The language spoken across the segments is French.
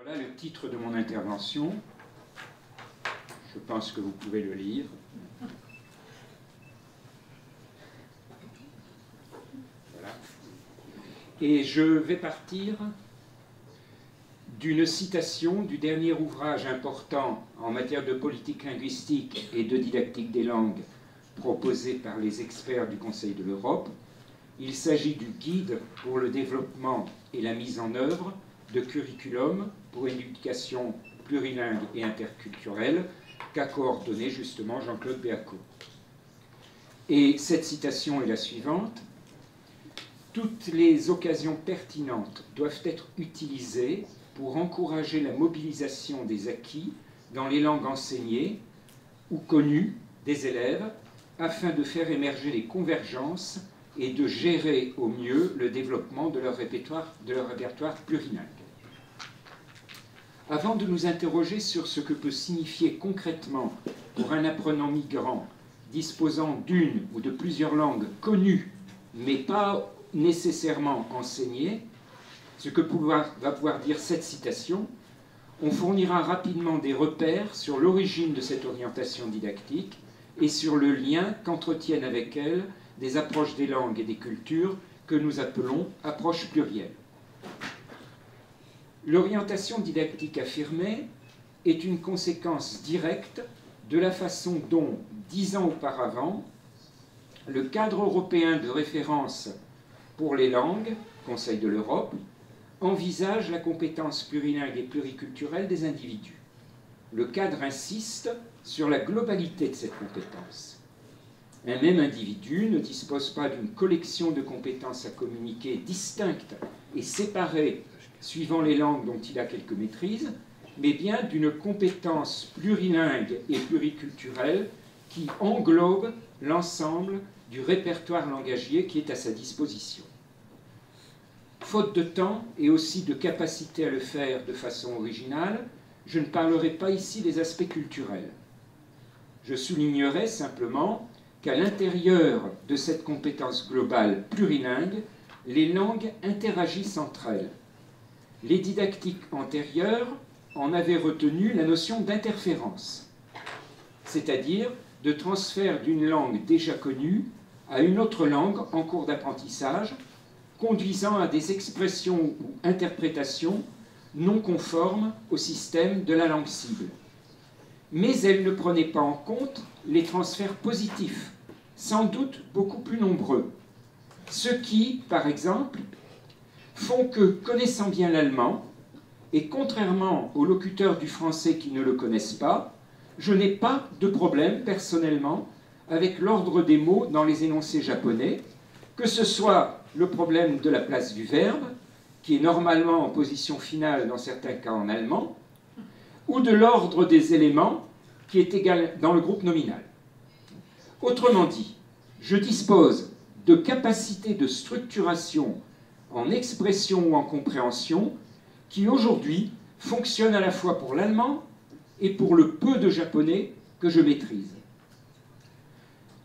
Voilà le titre de mon intervention. Je pense que vous pouvez le lire. Voilà. Et je vais partir d'une citation du dernier ouvrage important en matière de politique linguistique et de didactique des langues proposé par les experts du Conseil de l'Europe. Il s'agit du guide pour le développement et la mise en œuvre de curriculum pour une éducation plurilingue et interculturelle qu'a coordonné justement Jean-Claude Béaco. Et cette citation est la suivante: toutes les occasions pertinentes doivent être utilisées pour encourager la mobilisation des acquis dans les langues enseignées ou connues des élèves afin de faire émerger les convergences et de gérer au mieux le développement de leur répertoire plurilingue. Avant de nous interroger sur ce que peut signifier concrètement pour un apprenant migrant disposant d'une ou de plusieurs langues connues mais pas nécessairement enseignées, ce que va pouvoir dire cette citation, on fournira rapidement des repères sur l'origine de cette orientation didactique et sur le lien qu'entretiennent avec elle des approches des langues et des cultures que nous appelons approches plurielles. L'orientation didactique affirmée est une conséquence directe de la façon dont, 10 ans auparavant, le cadre européen de référence pour les langues, Conseil de l'Europe, envisage la compétence plurilingue et pluriculturelle des individus. Le cadre insiste sur la globalité de cette compétence. Un même individu ne dispose pas d'une collection de compétences à communiquer distinctes et séparées suivant les langues dont il a quelque maîtrise, mais bien d'une compétence plurilingue et pluriculturelle qui englobe l'ensemble du répertoire langagier qui est à sa disposition. Faute de temps et aussi de capacité à le faire de façon originale, je ne parlerai pas ici des aspects culturels. Je soulignerai simplement qu'à l'intérieur de cette compétence globale plurilingue, les langues interagissent entre elles. Les didactiques antérieures en avaient retenu la notion d'interférence, c'est-à-dire de transfert d'une langue déjà connue à une autre langue en cours d'apprentissage, conduisant à des expressions ou interprétations non conformes au système de la langue cible. Mais elle ne prenait pas en compte les transferts positifs, sans doute beaucoup plus nombreux. Ceux qui, par exemple, font que, connaissant bien l'allemand, et contrairement aux locuteurs du français qui ne le connaissent pas, je n'ai pas de problème personnellement avec l'ordre des mots dans les énoncés japonais, que ce soit le problème de la place du verbe, qui est normalement en position finale dans certains cas en allemand, ou de l'ordre des éléments, qui est égal dans le groupe nominal. Autrement dit, je dispose de capacités de structuration en expression ou en compréhension qui aujourd'hui fonctionnent à la fois pour l'allemand et pour le peu de japonais que je maîtrise.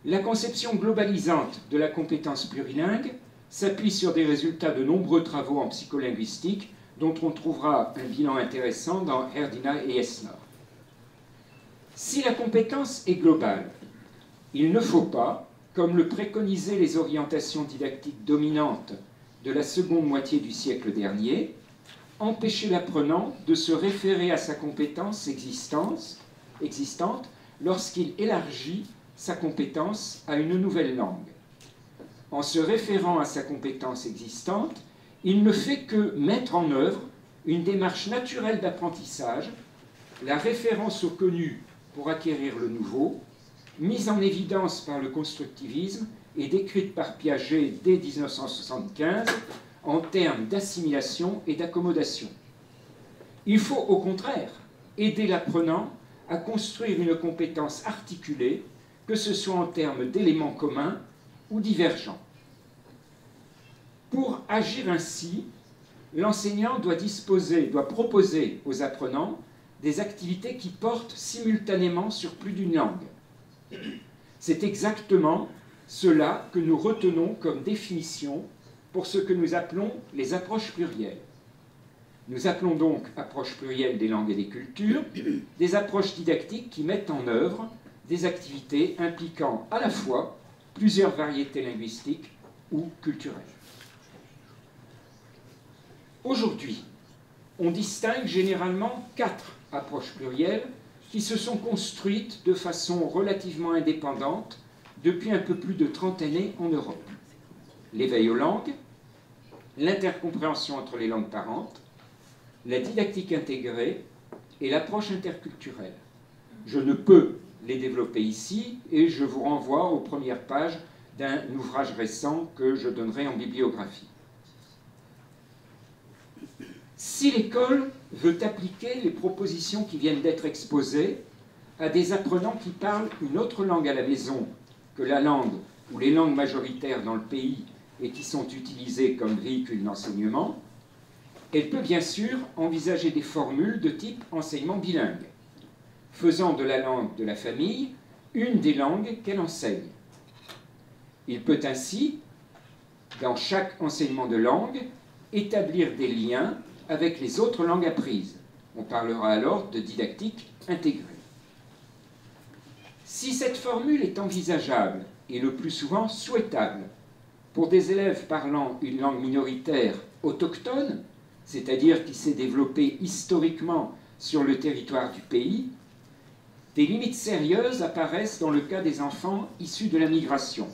La conception globalisante de la compétence plurilingue s'appuie sur des résultats de nombreux travaux en psycholinguistique dont on trouvera un bilan intéressant dans Herdina et Esnor. Si la compétence est globale, il ne faut pas, comme le préconisaient les orientations didactiques dominantes de la seconde moitié du siècle dernier, empêcher l'apprenant de se référer à sa compétence existante lorsqu'il élargit sa compétence à une nouvelle langue. En se référant à sa compétence existante, il ne fait que mettre en œuvre une démarche naturelle d'apprentissage, la référence au connu pour acquérir le nouveau, mise en évidence par le constructivisme et décrite par Piaget dès 1975 en termes d'assimilation et d'accommodation. Il faut au contraire aider l'apprenant à construire une compétence articulée, que ce soit en termes d'éléments communs ou divergents. Pour agir ainsi, l'enseignant doit proposer aux apprenants des activités qui portent simultanément sur plus d'une langue. C'est exactement cela que nous retenons comme définition pour ce que nous appelons les approches plurielles. Nous appelons donc approche plurielle des langues et des cultures, des approches didactiques qui mettent en œuvre des activités impliquant à la fois plusieurs variétés linguistiques ou culturelles. Aujourd'hui, on distingue généralement 4 approches plurielles qui se sont construites de façon relativement indépendante depuis un peu plus de 30 années en Europe. L'éveil aux langues, l'intercompréhension entre les langues parentes, la didactique intégrée et l'approche interculturelle. Je ne peux les développer ici et je vous renvoie aux premières pages d'un ouvrage récent que je donnerai en bibliographie. Si l'école veut appliquer les propositions qui viennent d'être exposées à des apprenants qui parlent une autre langue à la maison que la langue ou les langues majoritaires dans le pays et qui sont utilisées comme véhicule d'enseignement, elle peut bien sûr envisager des formules de type enseignement bilingue, faisant de la langue de la famille une des langues qu'elle enseigne. Il peut ainsi, dans chaque enseignement de langue, établir des liens avec les autres langues apprises. On parlera alors de didactique intégrée. Si cette formule est envisageable, et le plus souvent souhaitable, pour des élèves parlant une langue minoritaire autochtone, c'est-à-dire qui s'est développée historiquement sur le territoire du pays, des limites sérieuses apparaissent dans le cas des enfants issus de la migration.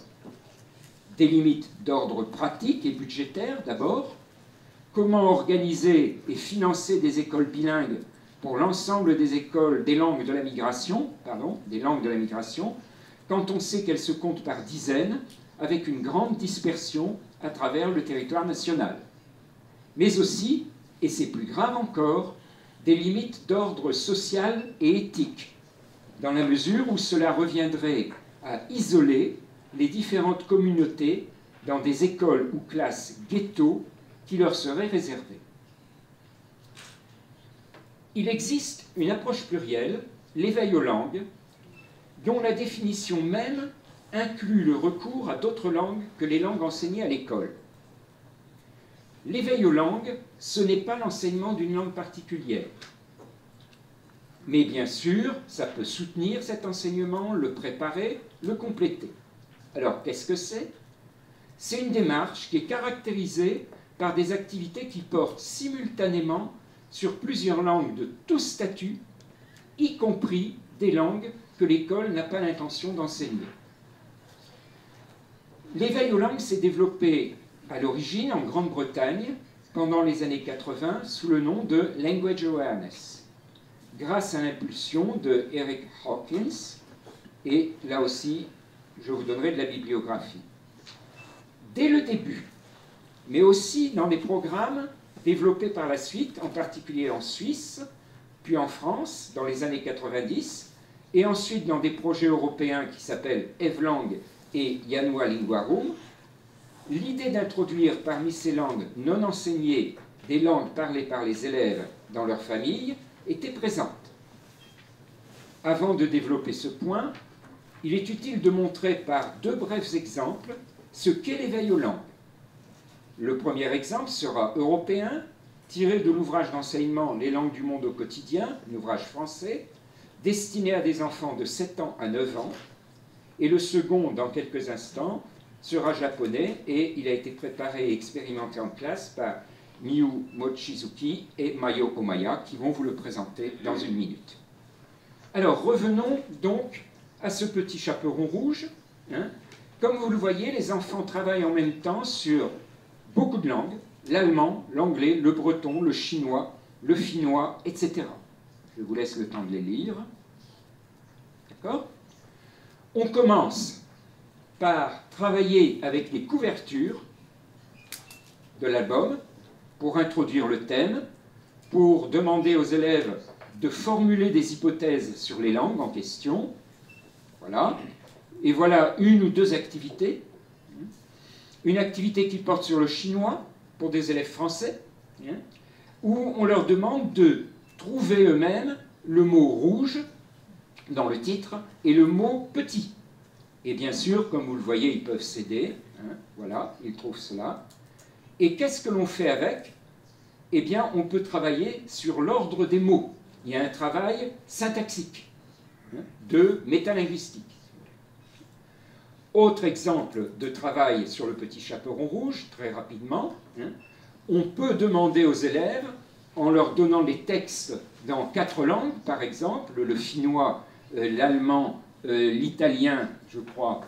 Des limites d'ordre pratique et budgétaire d'abord. Comment organiser et financer des écoles bilingues pour l'ensemble des écoles des langues de la migration, quand on sait qu'elles se comptent par dizaines, avec une grande dispersion à travers le territoire national. Mais aussi, et c'est plus grave encore, des limites d'ordre social et éthique, dans la mesure où cela reviendrait à isoler les différentes communautés dans des écoles ou classes ghettos qui leur seraient réservées. Il existe une approche plurielle, l'éveil aux langues, dont la définition même inclut le recours à d'autres langues que les langues enseignées à l'école. L'éveil aux langues, ce n'est pas l'enseignement d'une langue particulière. Mais bien sûr, ça peut soutenir cet enseignement, le préparer, le compléter. Alors, qu'est-ce que c'est? C'est une démarche qui est caractérisée par des activités qui portent simultanément sur plusieurs langues de tous statuts, y compris des langues que l'école n'a pas l'intention d'enseigner. L'éveil aux langues s'est développé à l'origine en Grande-Bretagne pendant les années 80 sous le nom de Language Awareness, grâce à l'impulsion de Eric Hawkins, et là aussi, je vous donnerai de la bibliographie. Dès le début, mais aussi dans des programmes développés par la suite, en particulier en Suisse, puis en France, dans les années 90, et ensuite dans des projets européens qui s'appellent Evlang et Janua Linguarum, l'idée d'introduire parmi ces langues non enseignées des langues parlées par les élèves dans leur famille était présente. Avant de développer ce point, il est utile de montrer par 2 brefs exemples ce qu'est l'éveil aux langues. Le premier exemple sera européen, tiré de l'ouvrage d'enseignement « Les langues du monde au quotidien », un ouvrage français, destiné à des enfants de 7 ans à 9 ans. Et le second, dans quelques instants, sera japonais et il a été préparé et expérimenté en classe par Miyu Mochizuki et Mayo Omaya, qui vont vous le présenter dans une minute. Alors, revenons donc à ce petit chaperon rouge. Comme vous le voyez, les enfants travaillent en même temps sur beaucoup de langues, l'allemand, l'anglais, le breton, le chinois, le finnois, etc. Je vous laisse le temps de les lire. D'accord? On commence par travailler avec les couvertures de l'album pour introduire le thème, pour demander aux élèves de formuler des hypothèses sur les langues en question. Voilà. Et voilà 1 ou 2 activités. Une activité qui porte sur le chinois pour des élèves français, où on leur demande de trouver eux-mêmes le mot rouge dans le titre et le mot petit. Et bien sûr, comme vous le voyez, ils peuvent s'aider. Voilà, ils trouvent cela. Et qu'est-ce que l'on fait avec? eh bien, on peut travailler sur l'ordre des mots. Il y a un travail syntaxique, de métalinguistique. Autre exemple de travail sur le petit chaperon rouge, très rapidement, on peut demander aux élèves, en leur donnant les textes dans 4 langues, par exemple, le finnois, l'allemand, l'italien, je crois,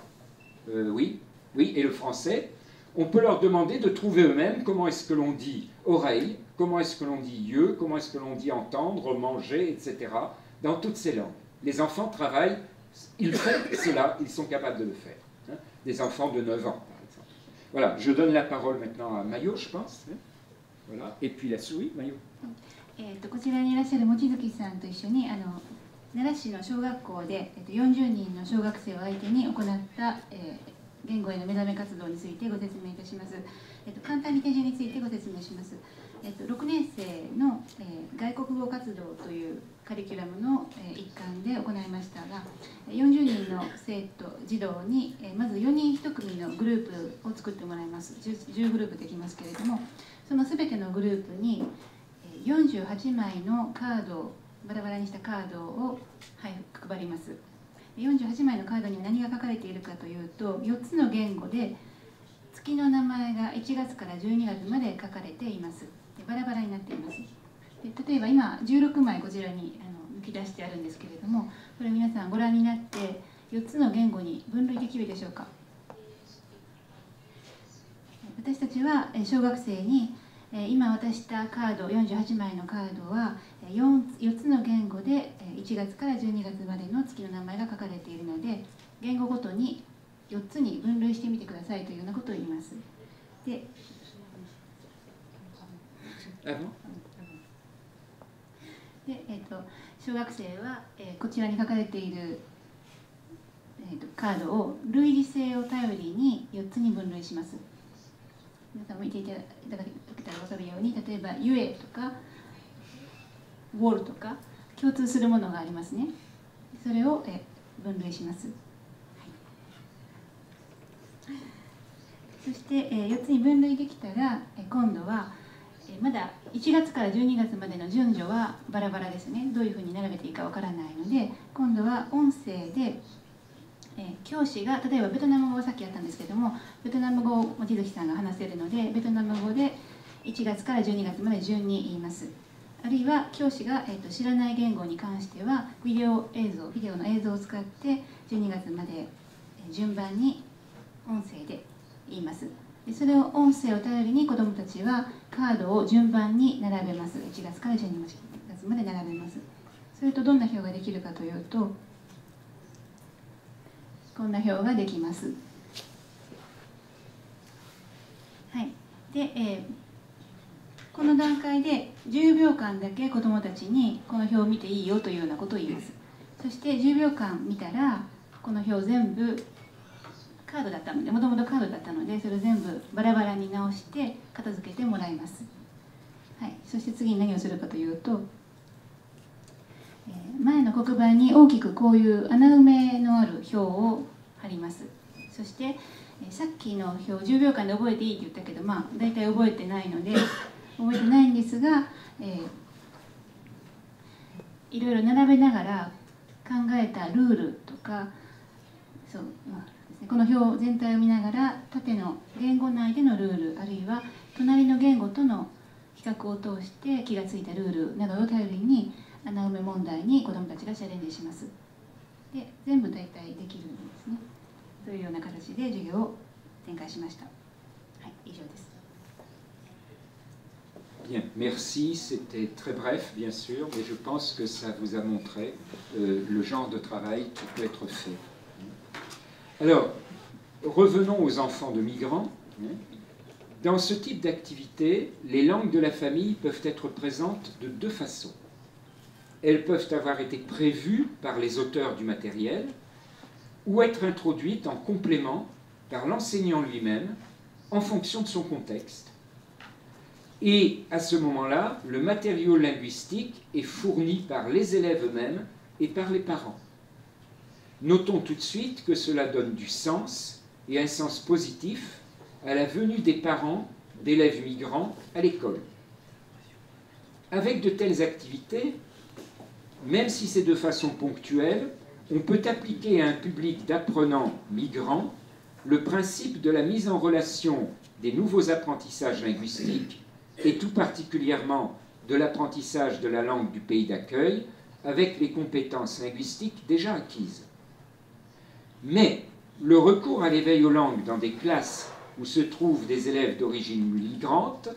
oui, et le français, on peut leur demander de trouver eux-mêmes comment est-ce que l'on dit oreille, comment est-ce que l'on dit yeux, comment est-ce que l'on dit entendre, manger, etc., dans toutes ces langues. Les enfants travaillent, ils font cela, ils sont capables de le faire. Des enfants de 9 ans, par exemple. Voilà, je donne la parole maintenant à Mayo, je pense. Voilà, et puis la souris, Mayo. こちらにいらっしゃる望月さんと一緒に奈良市の小学校で40人の小学生を相手に行った、言語への目覚め活動についてご説明いたします。簡単に手順についてご説明します。6年生の、外国語活動というカリキュラムの、一環で行いましたが、40人の生徒児童に、まず4人1組のグループを作ってもらいます。10グループできますけれども、その全てのグループに48枚のカードをバラバラにしたカードを、配ります。48枚のカードには何が書かれているかというと、4つの言語で月の名前が1月から12月まで書かれています。バラバラになっています。で例えば今16枚こちらに抜き出してあるんですけれども、これ皆さんご覧になって4つの言語に分類できるでしょうか。私たちは小学生に今渡したカード48枚のカードは 4つの言語で1月から12月までの月の名前が書かれているので、言語ごとに4つに分類してみてくださいというようなことを言います。で小学生は、こちらに書かれている、カードを類似性を頼りに4つに分類します。皆さんも見ていただけたら分かるように、例えば「ゆえ」とか「ウォル」とか共通するものがありますね。それを分類します。そして4つに分類できたら今度はまだ1月から12月までの順序はバラバラですね。どういうふうに並べていいかわからないので、今度は音声で教師が、例えばベトナム語はさっきやったんですけども、ベトナム語を望月さんが話せるので、ベトナム語で1月から12月まで順に言います。あるいは教師が、知らない言語に関してはビデオの映像を使って12月まで順番に音声で言います。それを音声を頼りに子どもたちはカードを順番に並べます。1月から12月まで並べます。それとどんな表ができるかというと、こんな表ができます。はい。で、この段階で10秒間だけ子どもたちにこの表を見ていいよというようなことを言います。そして10秒間見たらこの表全部カードだったので、もともとカードだったので、それを全部バラバラに直して片付けてもらいます。はい、そして次に何をするかというと、前の黒板に大きくこういう穴埋めのある表を貼ります。そしてさっきの表10秒間で覚えていいって言ったけど、大体覚えてないので覚えてないんですが、いろいろ並べながら考えたルールとか、この表全体を見ながら縦の言語内でのルール、あるいは隣の言語との比較を通して気がついたルールなどを頼りに穴埋め問題に子どもたちがチャレンジします。で、全部大体できるんですね。というような形で授業を展開しました。はい、以上です。Bien, merci. C'était très bref, bien sûr, mais je pense que ça vous a montré le genre de travail qui peut être fait. Alors, revenons aux enfants de migrants. Dans ce type d'activité, les langues de la famille peuvent être présentes de deux façons. Elles peuvent avoir été prévues par les auteurs du matériel ou être introduites en complément par l'enseignant lui-même en fonction de son contexte. Et à ce moment-là, le matériau linguistique est fourni par les élèves eux-mêmes et par les parents. Notons tout de suite que cela donne du sens et un sens positif à la venue des parents d'élèves migrants à l'école. Avec de telles activités, même si c'est de façon ponctuelle, on peut appliquer à un public d'apprenants migrants le principe de la mise en relation des nouveaux apprentissages linguistiques, et tout particulièrement de l'apprentissage de la langue du pays d'accueil, avec les compétences linguistiques déjà acquises. Mais le recours à l'éveil aux langues dans des classes où se trouvent des élèves d'origine migrante,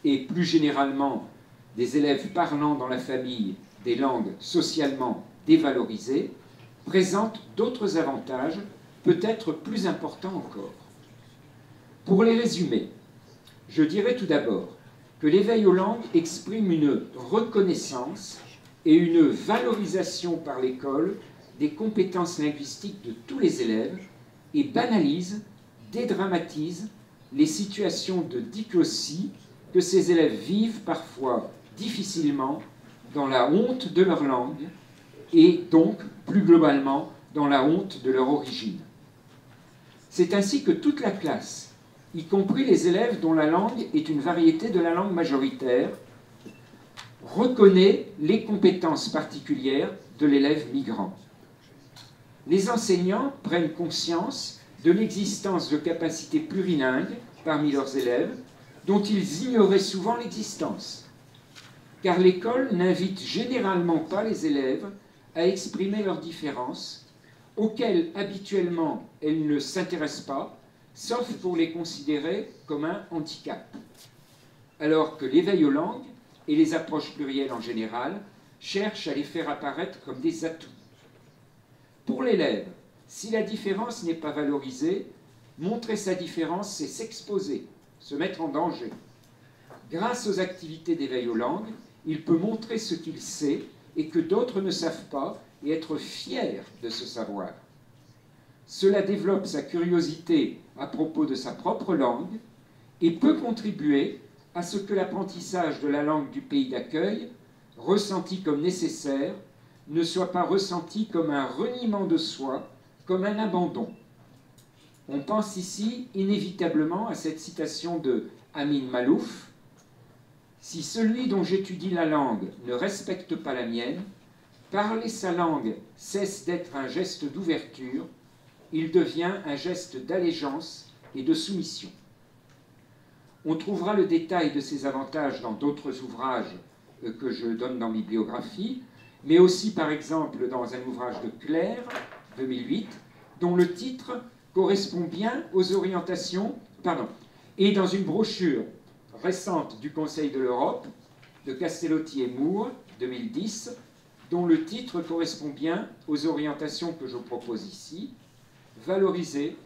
et plus généralement des élèves parlant dans la famille des langues socialement dévalorisées, présente d'autres avantages, peut-être plus importants encore. Pour les résumer, je dirais tout d'abord que l'éveil aux langues exprime une reconnaissance et une valorisation par l'école des compétences linguistiques de tous les élèves et banalise, dédramatise les situations de diglossie que ces élèves vivent parfois difficilement dans la honte de leur langue et donc, plus globalement, dans la honte de leur origine. C'est ainsi que toute la classe, y compris les élèves dont la langue est une variété de la langue majoritaire, reconnaît les compétences particulières de l'élève migrant. Les enseignants prennent conscience de l'existence de capacités plurilingues parmi leurs élèves dont ils ignoraient souvent l'existence, car l'école n'invite généralement pas les élèves à exprimer leurs différences, auxquelles habituellement elles ne s'intéressent pas, sauf pour les considérer comme un handicap, alors que l'éveil aux langues et les approches plurielles en général cherchent à les faire apparaître comme des atouts. Pour l'élève, si la différence n'est pas valorisée, montrer sa différence, c'est s'exposer, se mettre en danger. Grâce aux activités d'éveil aux langues, il peut montrer ce qu'il sait et que d'autres ne savent pas et être fier de ce savoir. Cela développe sa curiosité à propos de sa propre langue et peut contribuer à ce que l'apprentissage de la langue du pays d'accueil, ressenti comme nécessaire, ne soit pas ressenti comme un reniement de soi, comme un abandon. On pense ici inévitablement à cette citation de Amin Maalouf: « Si celui dont j'étudie la langue ne respecte pas la mienne, parler sa langue cesse d'être un geste d'ouverture, il devient un geste d'allégeance et de soumission. » On trouvera le détail de ces avantages dans d'autres ouvrages que je donne dans mes bibliographies, mais aussi par exemple dans un ouvrage de Claire, 2008, dont le titre correspond bien aux orientations, et dans une brochure récente du Conseil de l'Europe, de Castellotti et Moore, 2010, dont le titre correspond bien aux orientations que je propose ici: valoriser,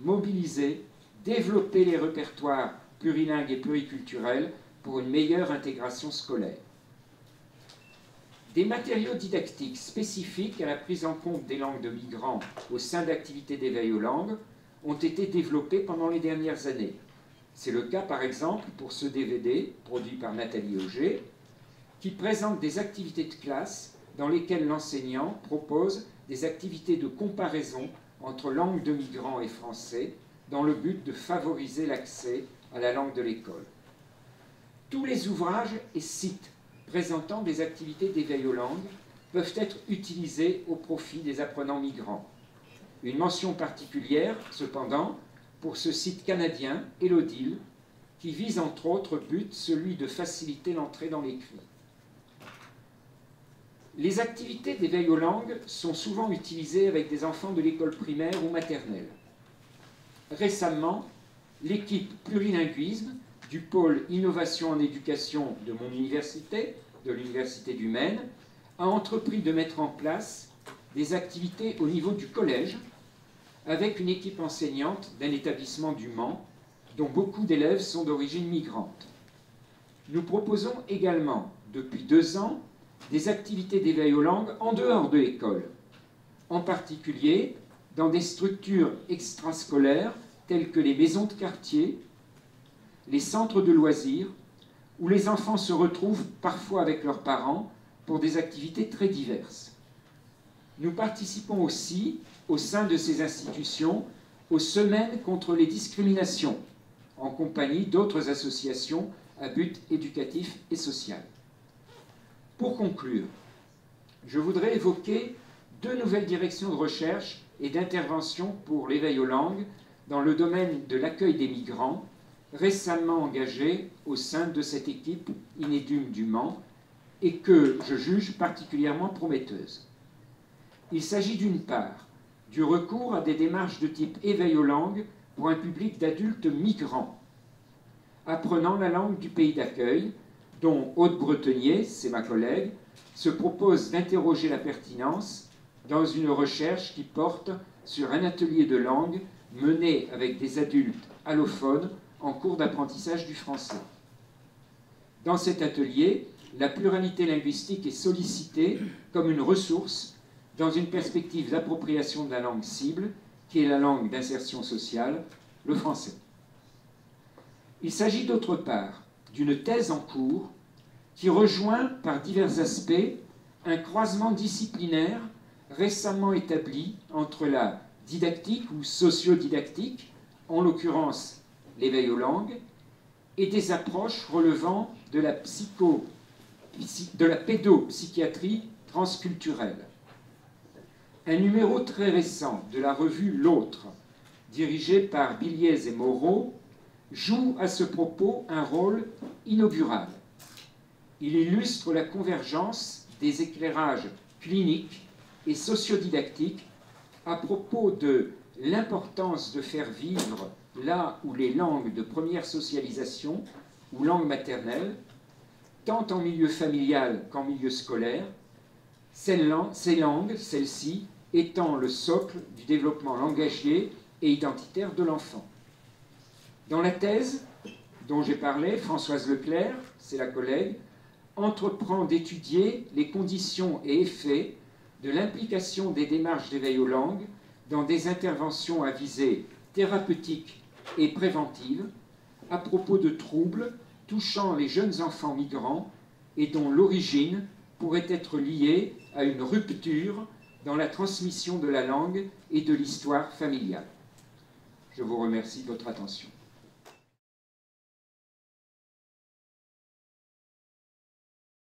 mobiliser, développer les répertoires plurilingues et pluriculturels pour une meilleure intégration scolaire. Des matériaux didactiques spécifiques à la prise en compte des langues de migrants au sein d'activités d'éveil aux langues ont été développés pendant les dernières années. C'est le cas par exemple pour ce DVD produit par Nathalie Auger, qui présente des activités de classe dans lesquelles l'enseignant propose des activités de comparaison entre langue de migrants et français dans le but de favoriser l'accès à la langue de l'école. Tous les ouvrages et sites présentant des activités d'éveil aux langues peuvent être utilisés au profit des apprenants migrants. Une mention particulière, cependant, pour ce site canadien, Elodil, qui vise entre autres buts celui de faciliter l'entrée dans l'écrit. Les activités d'éveil aux langues sont souvent utilisées avec des enfants de l'école primaire ou maternelle. Récemment, l'équipe plurilinguisme du pôle Innovation en éducation de mon université, de l'Université du Maine, a entrepris de mettre en place des activités au niveau du collège avec une équipe enseignante d'un établissement du Mans dont beaucoup d'élèves sont d'origine migrante. Nous proposons également, depuis 2 ans, des activités d'éveil aux langues en dehors de l'école, en particulier dans des structures extrascolaires telles que les maisons de quartier, les centres de loisirs, où les enfants se retrouvent parfois avec leurs parents pour des activités très diverses. Nous participons aussi, au sein de ces institutions, aux semaines contre les discriminations, en compagnie d'autres associations à but éducatif et social. Pour conclure, je voudrais évoquer 2 nouvelles directions de recherche et d'intervention pour l'éveil aux langues dans le domaine de l'accueil des migrants, récemment engagées au sein de cette équipe INEDUM du Mans et que je juge particulièrement prometteuses. Il s'agit d'une part du recours à des démarches de type éveil aux langues pour un public d'adultes migrants, apprenant la langue du pays d'accueil, dont Aude Bretenier, c'est ma collègue, se propose d'interroger la pertinence dans une recherche qui porte sur un atelier de langue mené avec des adultes allophones en cours d'apprentissage du français. Dans cet atelier, la pluralité linguistique est sollicitée comme une ressource dans une perspective d'appropriation de la langue cible, qui est la langue d'insertion sociale, le français. Il s'agit d'autre part d'une thèse en cours qui rejoint par divers aspects un croisement disciplinaire récemment établi entre la didactique ou sociodidactique, en l'occurrence l'éveil aux langues, et des approches relevant de la pédopsychiatrie transculturelle. Un numéro très récent de la revue L'Autre, dirigé par Billiez et Moreau, joue à ce propos un rôle inaugural. Il illustre la convergence des éclairages cliniques et sociodidactiques à propos de l'importance de faire vivre là où les langues de première socialisation ou langue maternelle, tant en milieu familial qu'en milieu scolaire, ces langues, celles-ci, étant le socle du développement langagier et identitaire de l'enfant. Dans la thèse dont j'ai parlé, Françoise Leclerc, c'est la collègue, entreprend d'étudier les conditions et effets de l'implication des démarches d'éveil aux langues dans des interventions à visée thérapeutique et préventive à propos de troubles touchant les jeunes enfants migrants et dont l'origine pourrait être liée à une rupture dans la transmission de la langue et de l'histoire familiale. Je vous remercie de votre attention.